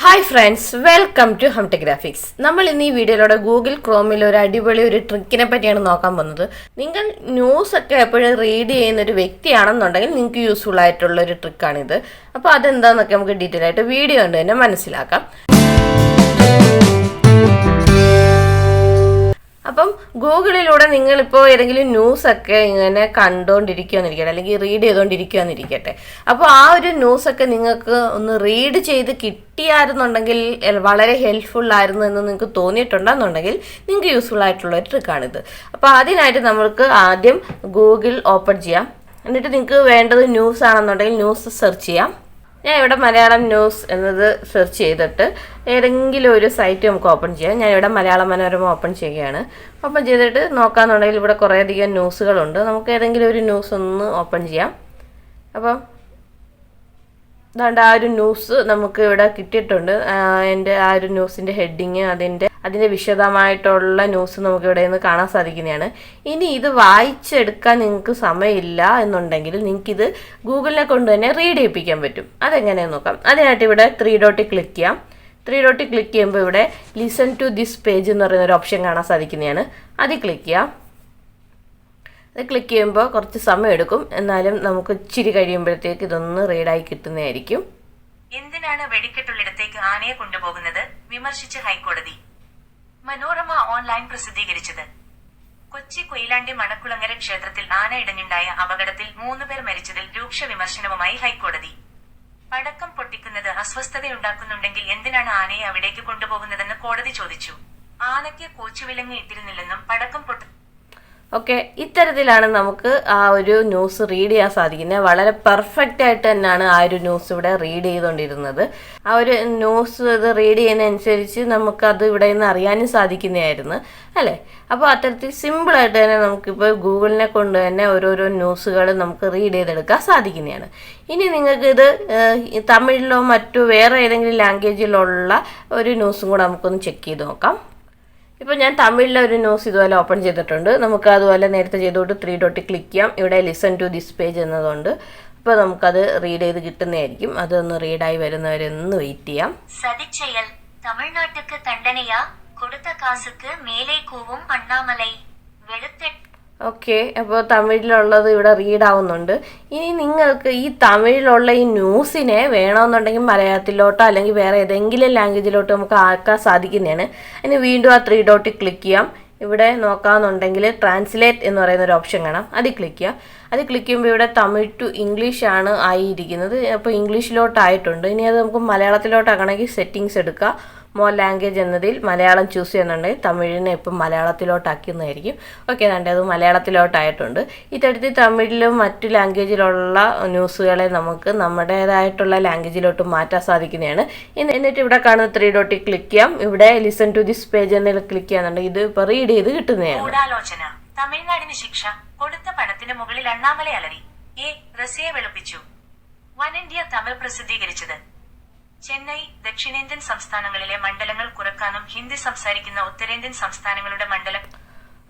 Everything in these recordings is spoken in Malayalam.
ഹായ് ഫ്രണ്ട്സ്, വെൽക്കം ടു ഹംടെ ഗ്രാഫിക്സ്. നമ്മൾ ഇന്ന് ഈ വീഡിയോയിലൂടെ ഗൂഗിൾ ക്രോമിൽ ഒരു അടിപൊളി ട്രിക്കിനെ പറ്റിയാണ് നോക്കാൻ പോകുന്നത്. നിങ്ങൾ ന്യൂസ് ഒക്കെ എപ്പോഴും റീഡ് ചെയ്യുന്ന ഒരു വ്യക്തിയാണെന്നുണ്ടെങ്കിൽ നിങ്ങൾക്ക് യൂസ്ഫുൾ ആയിട്ടുള്ള ഒരു ട്രിക്കാണിത്. അപ്പോൾ അതെന്താണെന്നൊക്കെ നമുക്ക് ഡീറ്റെയിൽ ആയിട്ട് വീഡിയോ കൊണ്ട് തന്നെ മനസ്സിലാക്കാം. അപ്പം ഗൂഗിളിലൂടെ നിങ്ങളിപ്പോൾ ഏതെങ്കിലും ന്യൂസൊക്കെ ഇങ്ങനെ കണ്ടുകൊണ്ടിരിക്കുകയെന്നിരിക്കട്ടെ, അല്ലെങ്കിൽ റീഡ് ചെയ്തുകൊണ്ടിരിക്കുകയെന്നിരിക്കട്ടെ. അപ്പോൾ ആ ഒരു ന്യൂസൊക്കെ നിങ്ങൾക്ക് ഒന്ന് റീഡ് ചെയ്ത് കിട്ടിയായിരുന്നുണ്ടെങ്കിൽ വളരെ ഹെൽപ്ഫുൾ ആയിരുന്നു എന്ന് നിങ്ങൾക്ക് തോന്നിയിട്ടുണ്ടെന്നുണ്ടെങ്കിൽ നിങ്ങൾക്ക് യൂസ്ഫുൾ ആയിട്ടുള്ള ഒരു ട്രിക്കാണിത്. അപ്പോൾ അതിനായിട്ട് നമ്മൾക്ക് ആദ്യം ഗൂഗിൾ ഓപ്പൺ ചെയ്യാം. എന്നിട്ട് നിങ്ങൾക്ക് വേണ്ടത് ന്യൂസ് ആണെന്നുണ്ടെങ്കിൽ ന്യൂസ് സെർച്ച് ചെയ്യാം. ഞാൻ ഇവിടെ മലയാളം ന്യൂസ് എന്നത് സെർച്ച് ചെയ്തിട്ട് ഏതെങ്കിലും ഒരു സൈറ്റ് നമുക്ക് ഓപ്പൺ ചെയ്യാം. ഞാൻ ഇവിടെ മലയാള മനോരമ ഓപ്പൺ ചെയ്യുകയാണ്. ഓപ്പൺ ചെയ്തിട്ട് നോക്കാമെന്നുണ്ടെങ്കിൽ ഇവിടെ കുറേയധികം ന്യൂസുകളുണ്ട്. നമുക്ക് ഏതെങ്കിലും ഒരു ന്യൂസ് ഒന്ന് ഓപ്പൺ ചെയ്യാം. അപ്പം അതുകൊണ്ട് ആ ഒരു ന്യൂസ് നമുക്ക് ഇവിടെ കിട്ടിയിട്ടുണ്ട്. എൻ്റെ ആ ഒരു ന്യൂസിൻ്റെ ഹെഡിങ്, അതിൻ്റെ വിശദമായിട്ടുള്ള ന്യൂസ് നമുക്ക് ഇവിടെ നിന്ന് കാണാൻ സാധിക്കുന്നതാണ്. ഇനി ഇത് വായിച്ചെടുക്കാൻ നിങ്ങൾക്ക് സമയമില്ല എന്നുണ്ടെങ്കിൽ നിങ്ങൾക്കിത് ഗൂഗിളിനെ കൊണ്ട് തന്നെ റീഡ് ചെയ്യിപ്പിക്കാൻ പറ്റും. അതെങ്ങനെയെന്ന് നോക്കാം. അതിനായിട്ട് ഇവിടെ 3 ഡോട്ടിൽ ക്ലിക്ക് ചെയ്യാം. 3 ഡോട്ടിൽ ക്ലിക്ക് ചെയ്യുമ്പോൾ ഇവിടെ ലിസൺ ടു ദിസ് പേജ് എന്ന് പറയുന്ന ഒരു ഓപ്ഷൻ കാണാൻ സാധിക്കുന്നതാണ്. അതിൽ ക്ലിക്ക് ചെയ്യാം. അത് ക്ലിക്ക് ചെയ്യുമ്പോൾ കുറച്ച് സമയം എടുക്കും. എന്നാലും നമുക്ക് ഇച്ചിരി കഴിയുമ്പോഴത്തേക്ക് ഇതൊന്ന് റീഡായി കിട്ടുന്നതായിരിക്കും. എന്തിനാണ് വെടിക്കെട്ടുള്ളിടത്തേക്ക് ആനയെ കൊണ്ടുപോകുന്നത്? വിമർശിച്ച് ഹൈക്കോടതി. മനോരമ ഓൺലൈൻ പ്രസിദ്ധീകരിച്ചത്. കൊച്ചി കൊയിലാണ്ടി മണക്കുളങ്ങര ക്ഷേത്രത്തിൽ ആന ഇടഞ്ഞുണ്ടായ അപകടത്തിൽ 3 പേർ മരിച്ചതിൽ രൂക്ഷ വിമർശനവുമായി ഹൈക്കോടതി. പടക്കം പൊട്ടിക്കുന്നത് അസ്വസ്ഥതയുണ്ടാക്കുന്നുണ്ടെങ്കിൽ എന്തിനാണ് ആനയെ അവിടേക്ക് കൊണ്ടുപോകുന്നതെന്ന് കോടതി ചോദിച്ചു. ആനയ്ക്ക് കൂച്ചുവിലങ്ങ് ഇട്ടിരുന്നില്ലെന്നും പടക്കം ഓക്കെ, ഇത്തരത്തിലാണ് നമുക്ക് ആ ഒരു ന്യൂസ് റീഡ് ചെയ്യാൻ സാധിക്കുന്നത്. വളരെ പെർഫെക്റ്റ് ആയിട്ട് തന്നെയാണ് ആ ഒരു ന്യൂസ് ഇവിടെ റീഡ് ചെയ്തുകൊണ്ടിരുന്നത്. ആ ഒരു ന്യൂസ് ഇത് റീഡ് ചെയ്യുന്നതനുസരിച്ച് നമുക്കത് ഇവിടെ നിന്ന് അറിയാനും സാധിക്കുന്നതായിരുന്നു അല്ലേ. അപ്പോൾ അത്തരത്തിൽ സിമ്പിളായിട്ട് തന്നെ നമുക്കിപ്പോൾ ഗൂഗിളിനെ കൊണ്ട് തന്നെ ഓരോരോ ന്യൂസുകൾ നമുക്ക് റീഡ് ചെയ്തെടുക്കാൻ സാധിക്കുന്നതാണ്. ഇനി നിങ്ങൾക്കിത് തമിഴിലോ മറ്റു വേറെ ഏതെങ്കിലും ലാംഗ്വേജിലുള്ള ഒരു ന്യൂസും കൂടെ നമുക്കൊന്ന് ചെക്ക് ചെയ്ത് നോക്കാം. ഇപ്പോൾ ഞാൻ തമിഴിലെ ഒരു ന്യൂസ് ഇതുപോലെ ഓപ്പൺ ചെയ്തിട്ടുണ്ട്. നമുക്ക് അതുപോലെ നേരത്തെ ചെയ്തുകൊണ്ട് 3 ഡോട്ടിൽ ക്ലിക്ക് ചെയ്യാം. ഇവിടെ ലിസൺ ടു ദിസ് പേജ് എന്നതുകൊണ്ട് അപ്പോൾ നമുക്കത് റീഡ് ചെയ്ത് കിട്ടുന്നതായിരിക്കും. അതൊന്ന് റീഡായി വരുന്നവരെ ഒന്ന് വെയിറ്റ് ചെയ്യാം. സതിച്ചെയൽ തമിഴ്നാട്ടുക്ക് തണ്ടനയാ കൊടുത്ത കാസുക്ക് മേലെ കൂവും അണ്ണാമലൈ വെളുത്തെ. ഓക്കെ, അപ്പോൾ തമിഴിലുള്ളത് ഇവിടെ റീഡാവുന്നുണ്ട്. ഇനി നിങ്ങൾക്ക് ഈ തമിഴിലുള്ള ഈ ന്യൂസിനെ വേണമെന്നുണ്ടെങ്കിൽ മലയാളത്തിലോട്ടോ അല്ലെങ്കിൽ വേറെ ഏതെങ്കിലും ലാംഗ്വേജിലോട്ടോ നമുക്ക് ആക്കാൻ സാധിക്കുന്നതാണ്. അതിന് വീണ്ടും ആ 3 ഡോട്ടിൽ ക്ലിക്ക് ചെയ്യാം. ഇവിടെ നോക്കാമെന്നുണ്ടെങ്കിൽ ട്രാൻസ്ലേറ്റ് എന്ന് പറയുന്ന ഒരു ഓപ്ഷൻ കാണാം. അതിൽ ക്ലിക്ക് ചെയ്യാം. അത് ക്ലിക്ക് ചെയ്യുമ്പോൾ ഇവിടെ തമിഴ് ടു ഇംഗ്ലീഷ് ആണ് ആയിരിക്കുന്നത്. അപ്പോൾ ഇംഗ്ലീഷിലോട്ടായിട്ടുണ്ട്. ഇനി അത് നമുക്ക് മലയാളത്തിലോട്ടാക്കണമെങ്കിൽ സെറ്റിങ്സ് എടുക്കുക. മോർ ലാംഗ്വേജ് എന്നതിൽ മലയാളം ചൂസ് ചെയ്യുന്നുണ്ടെങ്കിൽ തമിഴിനെ ഇപ്പം മലയാളത്തിലോട്ടാക്കുന്നതായിരിക്കും. ഓക്കെ, അത് മലയാളത്തിലോട്ടായിട്ടുണ്ട്. ഇത്തരത്തിൽ തമിഴിലും മറ്റു ലാംഗ്വേജിലുള്ള ന്യൂസുകളെ നമുക്ക് നമ്മുടേതായിട്ടുള്ള ലാംഗ്വേജിലോട്ട് മാറ്റാൻ സാധിക്കുന്നതാണ്. എന്നിട്ട് ഇവിടെ കാണുന്ന 3 ഡോട്ടിൽ ക്ലിക്ക് ചെയ്യാം. ഇവിടെ ലിസൺ ടു ദിസ് പേജ് എന്നതിൽ ക്ലിക്ക് ചെയ്യാന്നുണ്ടെങ്കിൽ ഇത് ഇപ്പോൾ റീഡ് ചെയ്ത് കിട്ടുന്നതാണ്. തമിഴ്നാടിന് ശിക്ഷ കൊടുത്ത പണത്തിന് മുകളിൽ അണ്ണാമല അലറി. റസിയെ വെളുപ്പിച്ചു. വൺ ഇന്ത്യ തമിഴ് പ്രസിദ്ധീകരിച്ചത്. ചെന്നൈ ദക്ഷിണേന്ത്യൻ സംസ്ഥാനങ്ങളിലെ മണ്ഡലങ്ങൾ കുറക്കാനും ഹിന്ദി സംസാരിക്കുന്ന ഉത്തരേന്ത്യൻ സംസ്ഥാനങ്ങളുടെ മണ്ഡലം.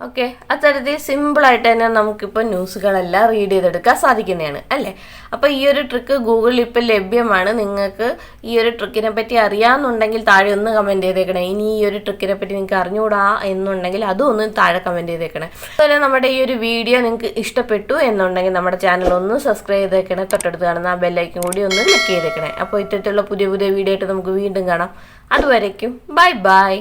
ഓക്കെ, അത്തരത്തിൽ സിമ്പിളായിട്ട് തന്നെ നമുക്കിപ്പോൾ ന്യൂസുകളെല്ലാം റീഡ് ചെയ്തെടുക്കാൻ സാധിക്കുന്നതാണ് അല്ലേ. അപ്പോൾ ഈ ഒരു ട്രിക്ക് ഗൂഗിളിൽ ഇപ്പോൾ ലഭ്യമാണ്. നിങ്ങൾക്ക് ഈ ഒരു ട്രിക്കിനെ പറ്റി അറിയാമെന്നുണ്ടെങ്കിൽ താഴെ ഒന്ന് കമൻറ്റ് ചെയ്തേക്കണേ. ഇനി ഈ ഒരു ട്രിക്കിനെ പറ്റി നിങ്ങൾക്ക് അറിഞ്ഞുകൂടാ എന്നുണ്ടെങ്കിൽ അതും ഒന്ന് താഴെ കമൻറ്റ് ചെയ്തേക്കണേ. അതുപോലെ നമ്മുടെ ഈ ഒരു വീഡിയോ നിങ്ങൾക്ക് ഇഷ്ടപ്പെട്ടു എന്നുണ്ടെങ്കിൽ നമ്മുടെ ചാനൽ ഒന്ന് സബ്സ്ക്രൈബ് ചെയ്തേക്കണേ. തൊട്ടടുത്ത് കാണുന്ന ആ ബെല്ലൈക്കൻ കൂടി ഒന്ന് ക്ലിക്ക് ചെയ്തേക്കണേ. അപ്പോൾ ഇത്തരത്തിലുള്ള പുതിയ വീഡിയോ ആയിട്ട് നമുക്ക് വീണ്ടും കാണാം. അതുവരയ്ക്കും ബൈ ബൈ.